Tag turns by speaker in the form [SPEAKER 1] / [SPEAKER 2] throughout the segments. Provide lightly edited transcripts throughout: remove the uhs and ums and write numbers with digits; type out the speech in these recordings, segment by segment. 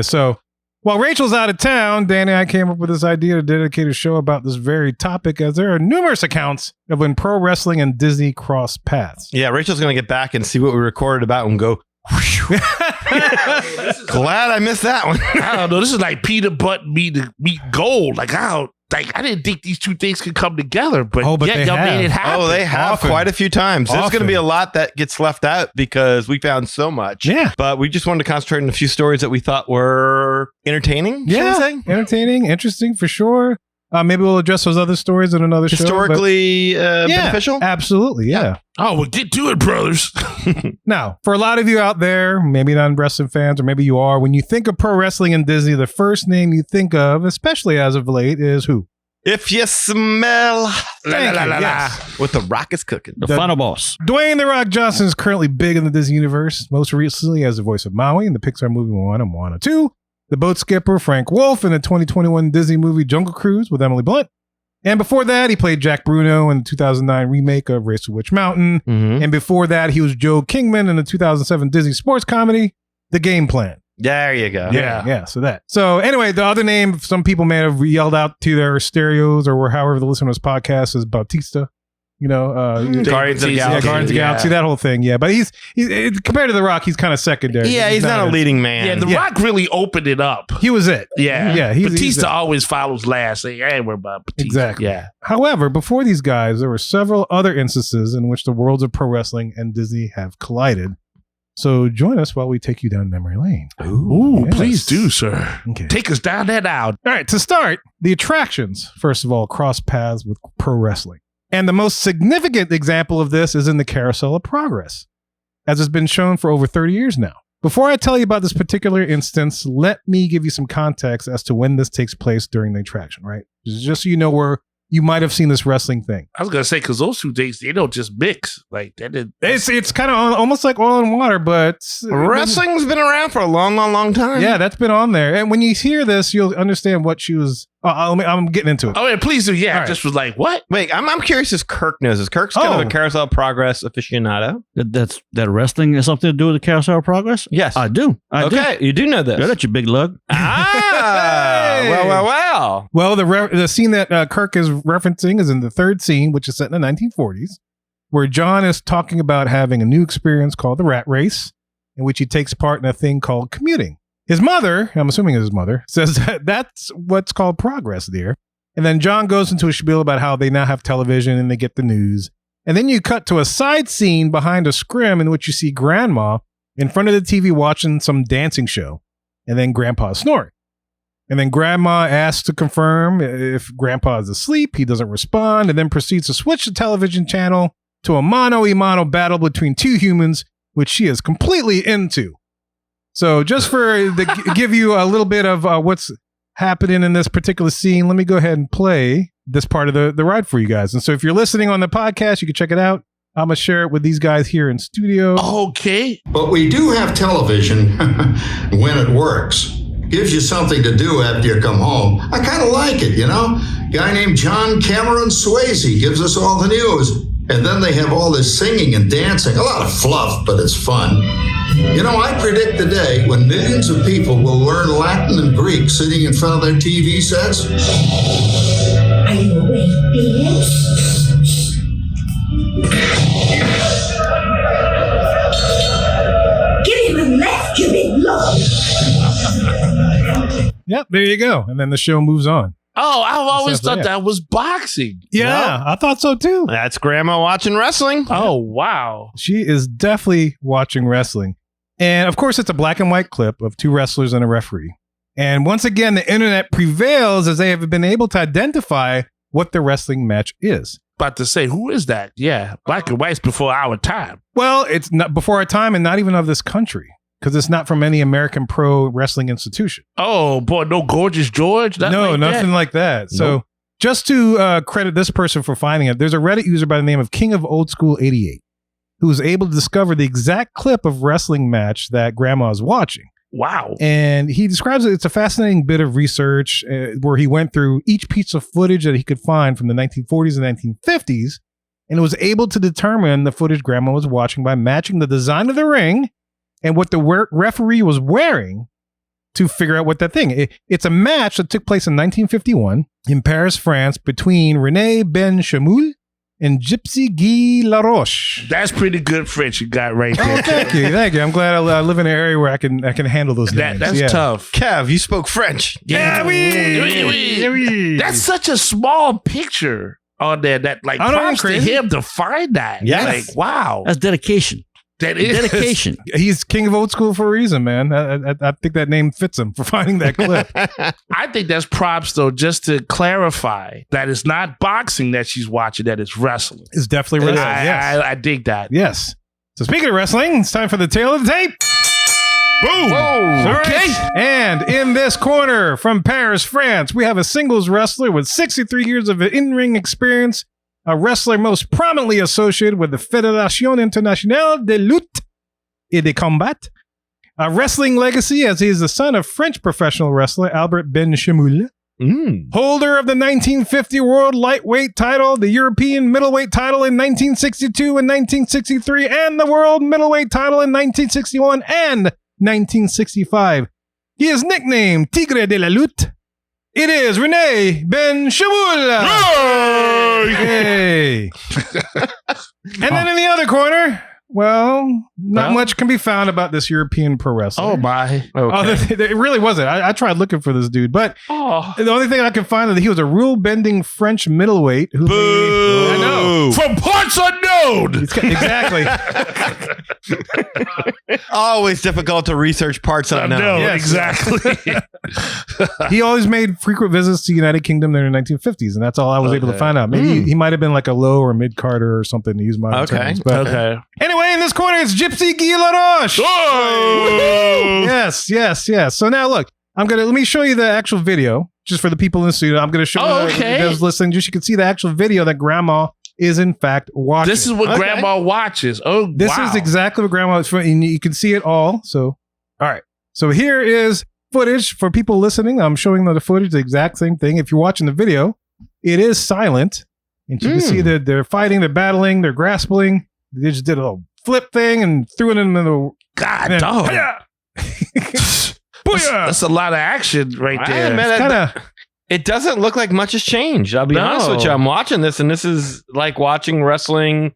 [SPEAKER 1] So while Rachel's out of town, Danny and I came up with this idea to dedicate a show about this very topic, as there are numerous accounts of when pro wrestling and Disney cross paths.
[SPEAKER 2] Yeah, Rachel's going to get back and see what we recorded about and go, glad I missed that one.
[SPEAKER 3] I don't know. This is like peanut butter meet gold. Like I didn't think these two things could come together, but
[SPEAKER 1] y'all
[SPEAKER 3] made it happen.
[SPEAKER 2] Oh, they have
[SPEAKER 1] Often.
[SPEAKER 2] quite a few times. There's going to be a lot that gets left out because we found so much.
[SPEAKER 1] Yeah.
[SPEAKER 2] But we just wanted to concentrate on a few stories that we thought were entertaining.
[SPEAKER 1] Entertaining, interesting for sure. Maybe we'll address those other stories in another
[SPEAKER 2] Historically
[SPEAKER 1] show.
[SPEAKER 2] beneficial?
[SPEAKER 1] Absolutely, yeah.
[SPEAKER 3] Oh, well, get to it, brothers.
[SPEAKER 1] Now, for a lot of you out there, maybe not wrestling fans, or maybe you are, when you think of pro wrestling and Disney, the first name you think of, especially as of late, is who?
[SPEAKER 2] If you smell
[SPEAKER 1] Yes.
[SPEAKER 2] what the Rock is cooking.
[SPEAKER 4] The final boss.
[SPEAKER 1] Dwayne "The Rock" Johnson is currently big in the Disney universe, most recently as the voice of Maui in the Pixar movie Moana and Moana 2, the boat skipper Frank Wolf in the 2021 Disney movie Jungle Cruise with Emily Blunt. And before that, he played Jack Bruno in the 2009 remake of Race to Witch Mountain.
[SPEAKER 2] Mm-hmm.
[SPEAKER 1] And before that, he was Joe Kingman in the 2007 Disney sports comedy The Game Plan.
[SPEAKER 2] There you go.
[SPEAKER 1] Yeah. So anyway, the other name some people may have yelled out to their stereos or however they listen to this podcast is Bautista. You know,
[SPEAKER 2] Guardians of the Galaxy.
[SPEAKER 1] Guardians of the Galaxy, that whole thing. Yeah, but he's compared to The Rock, he's kind of secondary.
[SPEAKER 2] Yeah, he's not a leading man.
[SPEAKER 3] Yeah, The Rock really opened it up.
[SPEAKER 1] He was it.
[SPEAKER 3] Yeah.
[SPEAKER 1] He's
[SPEAKER 3] Batista always follows last. I ain't worried about Batista.
[SPEAKER 1] Exactly.
[SPEAKER 3] Yeah.
[SPEAKER 1] However, before these guys, there were several other instances in which the worlds of pro wrestling and Disney have collided. So join us while we take you down memory lane.
[SPEAKER 3] Ooh,
[SPEAKER 1] Yes.
[SPEAKER 3] please do, sir.
[SPEAKER 1] Okay.
[SPEAKER 3] Take us down that aisle.
[SPEAKER 1] All right, to start, the attractions, first of all, cross paths with pro wrestling. And the most significant example of this is in the Carousel of Progress, as it's been shown for over 30 years now. Before I tell you about this particular instance, let me give you some context as to when this takes place during the attraction, right? Just so you know where you might have seen this wrestling thing.
[SPEAKER 3] I was going to say, because those two days, they don't just mix. Like, that did.
[SPEAKER 1] It's kind of almost like oil and water, but...
[SPEAKER 2] Wrestling's been around for a long time.
[SPEAKER 1] Yeah, that's been on there. And when you hear this, you'll understand what she was... I'm getting into it.
[SPEAKER 3] Oh, yeah, please do. Yeah,
[SPEAKER 1] All
[SPEAKER 3] I
[SPEAKER 1] right.
[SPEAKER 3] just was like, what?
[SPEAKER 2] Wait, I'm curious if Kirk knows this. Kirk's kind of a Carousel of Progress aficionado.
[SPEAKER 4] That wrestling has something to do with the Carousel of Progress?
[SPEAKER 2] Yes.
[SPEAKER 4] I do.
[SPEAKER 2] Okay, you do know this.
[SPEAKER 4] Yeah, that's your big lug.
[SPEAKER 2] Ah,
[SPEAKER 1] Hey.
[SPEAKER 2] well.
[SPEAKER 1] Well, the scene that Kirk is referencing is in the third scene, which is set in the 1940s, where John is talking about having a new experience called the Rat Race, in which he takes part in a thing called commuting. His mother, I'm assuming it's his mother, says that that's what's called progress there. And then John goes into a spiel about how they now have television and they get the news. And then you cut to a side scene behind a scrim in which you see Grandma in front of the TV watching some dancing show. And then Grandpa's snoring. And then Grandma asks to confirm if Grandpa is asleep. He doesn't respond and then proceeds to switch the television channel to a mano-a-mano battle between two humans, which she is completely into. So just for give you a little bit of what's happening in this particular scene, let me go ahead and play this part of the ride for you guys. And so if you're listening on the podcast, you can check it out. I'm going to share it with these guys here in studio.
[SPEAKER 3] Okay.
[SPEAKER 5] But we do have television when it works. Gives you something to do after you come home. I kind of like it, you know? Guy named John Cameron Swayze gives us all the news. And then they have all this singing and dancing. A lot of fluff, but it's fun. You know, I predict the day when millions of people will learn Latin and Greek sitting in front of their TV sets.
[SPEAKER 6] Are you awake, Felix? Get him and left, you big love.
[SPEAKER 1] Yep, there you go. And then the show moves on.
[SPEAKER 3] Oh, I've always
[SPEAKER 1] Sounds like
[SPEAKER 3] thought
[SPEAKER 1] it.
[SPEAKER 3] that was boxing.
[SPEAKER 1] Yeah, I thought so too.
[SPEAKER 2] That's Grandma watching wrestling.
[SPEAKER 3] Oh, wow.
[SPEAKER 1] She is definitely watching wrestling. And of course, it's a black and white clip of two wrestlers and a referee. And once again, the internet prevails as they have been able to identify what the wrestling match is.
[SPEAKER 3] About to say, who is that? Yeah, black and white's before our time.
[SPEAKER 1] Well, it's not before our time and not even of this country, because it's not from any American pro wrestling institution.
[SPEAKER 3] Oh, boy, no Gorgeous George?
[SPEAKER 1] Nothing like that. So just to credit this person for finding it, there's a Reddit user by the name of King of Old School 88 who was able to discover the exact clip of wrestling match that Grandma is watching.
[SPEAKER 3] Wow.
[SPEAKER 1] And he describes it, it's a fascinating bit of research where he went through each piece of footage that he could find from the 1940s and 1950s and was able to determine the footage Grandma was watching by matching the design of the ring and what the referee was wearing to figure out what that thing. It's a match that took place in 1951 in Paris, France, between René Ben Chamoul and Gypsy Guy Laroche.
[SPEAKER 3] That's pretty good French you got right there.
[SPEAKER 1] Oh, thank you. I'm glad I live in an area where I can handle those names.
[SPEAKER 3] That's tough.
[SPEAKER 2] Kev, you spoke French.
[SPEAKER 3] Yeah, that's such a small picture on there that like props to him to find that.
[SPEAKER 2] Yes.
[SPEAKER 3] Like, wow.
[SPEAKER 4] That's dedication.
[SPEAKER 3] That is
[SPEAKER 4] Dedication.
[SPEAKER 1] He's king of old school for a reason, man. I think that name fits him for finding that clip.
[SPEAKER 3] I think that's props though, just to clarify that it's not boxing that she's watching, that it's wrestling.
[SPEAKER 1] It's definitely wrestling. Yes.
[SPEAKER 3] I dig that.
[SPEAKER 1] Yes. So speaking of wrestling, it's time for the tail of the tape.
[SPEAKER 3] Boom.
[SPEAKER 1] Whoa.
[SPEAKER 3] Okay.
[SPEAKER 1] And in this corner from Paris, France, we have a singles wrestler with 63 years of in-ring experience, a wrestler most prominently associated with the Fédération Internationale de Lutte et de Combat, a wrestling legacy as he is the son of French professional wrestler Albert Ben Chamoul, holder of the 1950 World Lightweight title, the European Middleweight title in 1962 and 1963, and the World Middleweight title in 1961 and 1965. He is nicknamed Tigre de la Lutte. It is René Ben Chamoul. Hey. And then in the other corner, well, not much can be found about this European pro wrestler.
[SPEAKER 3] Oh my.
[SPEAKER 1] Okay. It really wasn't. I tried looking for this dude, but the only thing I could find is that he was a rule-bending French middleweight. Who
[SPEAKER 2] Boo!
[SPEAKER 1] I know.
[SPEAKER 3] From parts unknown.
[SPEAKER 1] Exactly.
[SPEAKER 2] Always difficult to research parts unknown.
[SPEAKER 3] No,
[SPEAKER 1] Yes.
[SPEAKER 3] exactly.
[SPEAKER 1] He always made frequent visits to the United Kingdom in the 1950s, and that's all I was able to find out. Maybe he might have been like a low or mid Carter or something, to use my terms. But
[SPEAKER 3] Okay.
[SPEAKER 1] anyway, in this corner, it's Gypsy Guy Laroche.
[SPEAKER 3] Oh!
[SPEAKER 1] Yes. So now look, let me show you the actual video, just for the people in the studio. I'm going to show those listening, just so you can see the actual video that Grandma is in fact watching.
[SPEAKER 3] This is what Grandma watches. Oh,
[SPEAKER 1] This is exactly what Grandma is, and you can see it all. So, all right. So here is footage for people listening. I'm showing them the footage, the exact same thing. If you're watching the video, it is silent, and you can see that they're fighting, they're battling, they're grappling. They just did a little flip thing and threw it in the
[SPEAKER 3] God, dog. That's a lot of action right there.
[SPEAKER 2] Man, it doesn't look like much has changed. I'll be honest with you. I'm watching this, and this is like watching wrestling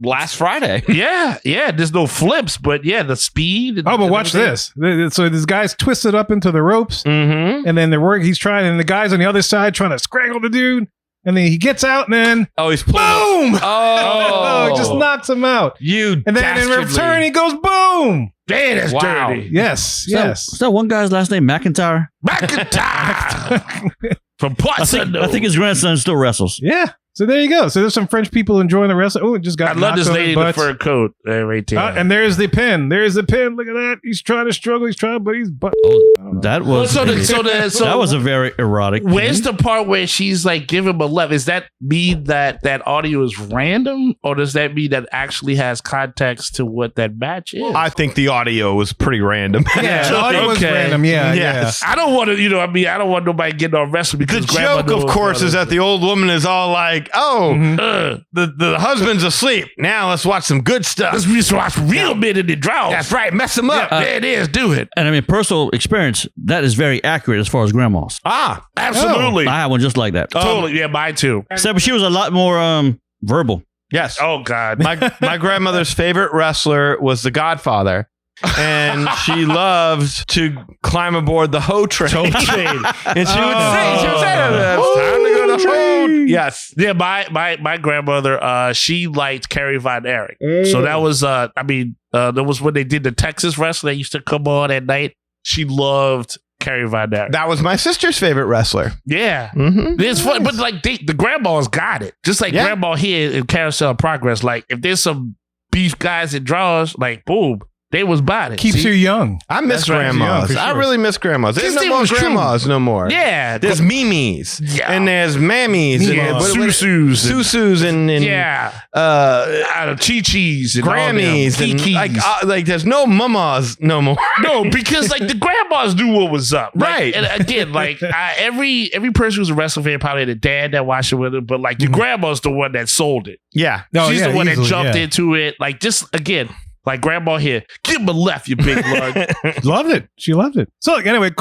[SPEAKER 2] last Friday.
[SPEAKER 3] Yeah. There's no flips, but yeah, the speed.
[SPEAKER 1] but watch this. So this guy's twisted up into the ropes, and then he's trying, and the guy's on the other side trying to strangle the dude. And then he gets out, and then
[SPEAKER 2] he's pulling.
[SPEAKER 1] Boom!
[SPEAKER 2] Oh,
[SPEAKER 1] It just knocks him out.
[SPEAKER 2] And
[SPEAKER 1] then in return, he goes boom.
[SPEAKER 3] Man, that's dirty.
[SPEAKER 1] Yes.
[SPEAKER 4] Is that one guy's last name McIntyre?
[SPEAKER 3] McIntyre. From parts unknown.
[SPEAKER 4] I think his grandson still wrestles.
[SPEAKER 1] Yeah. So there you go. So there's some French people enjoying the wrestling. Oh, it just got.
[SPEAKER 3] I love this lady in the fur coat right there.
[SPEAKER 1] And there's the pin. There's the pin. Look at that. He's trying to struggle. But he's.
[SPEAKER 4] That was that was a very erotic.
[SPEAKER 3] Where's the part where she's like, give him a love? Is that mean that audio is random, or does that mean that actually has context to what that match is?
[SPEAKER 2] I think the audio was pretty random.
[SPEAKER 1] Yeah, the audio was random. Yeah,
[SPEAKER 2] yes.
[SPEAKER 3] I don't want to. I don't want nobody getting on wrestling because
[SPEAKER 2] the joke, of course, is that the old woman is all like, the husband's asleep. Now let's watch some good stuff.
[SPEAKER 3] Let's watch real men in the draws.
[SPEAKER 2] That's right. Mess them up.
[SPEAKER 3] There it is. Do it.
[SPEAKER 4] And I mean, personal experience, that is very accurate as far as grandmas.
[SPEAKER 3] Absolutely.
[SPEAKER 4] I had one just like that.
[SPEAKER 3] Totally. Yeah, mine too.
[SPEAKER 4] Except she was a lot more verbal.
[SPEAKER 2] Yes.
[SPEAKER 3] Oh, God.
[SPEAKER 2] My grandmother's favorite wrestler was The Godfather. And she loved to climb aboard the hoe train. And she would say, it's time to go to hoe. Yes.
[SPEAKER 3] Yeah, my grandmother, she liked Kerry Von Erich. So that was, that was when they did the Texas wrestling. They used to come on at night. She loved Kerry Von Erich.
[SPEAKER 2] That was my sister's favorite wrestler.
[SPEAKER 3] Yeah. It's fun, but like the grandma's got it. Just like grandma here in Carousel Progress. Like if there's some beef guys that draws, like boom. They was body.
[SPEAKER 1] Keeps you young.
[SPEAKER 2] I miss grandmas.
[SPEAKER 1] Sure.
[SPEAKER 2] I really miss grandmas. There's no
[SPEAKER 3] they
[SPEAKER 2] more
[SPEAKER 3] was
[SPEAKER 2] grandmas no more.
[SPEAKER 3] Yeah.
[SPEAKER 2] There's Mimis. And there's Mammies.
[SPEAKER 3] Yeah. Susus.
[SPEAKER 2] Susus and
[SPEAKER 3] Chi-Chis and
[SPEAKER 2] Grammys. And like there's no mamas no more.
[SPEAKER 3] No, because like the grandmas knew what was up. Like,
[SPEAKER 2] right.
[SPEAKER 3] And again, like every person who's a wrestling fan probably had a dad that watched it with it, but like the grandma's the one that sold it.
[SPEAKER 2] Yeah.
[SPEAKER 3] She's the one that jumped into it. Like just again, Like grandma here, give him a left, you big lug.
[SPEAKER 1] Loved it. She loved it. So like, anyway,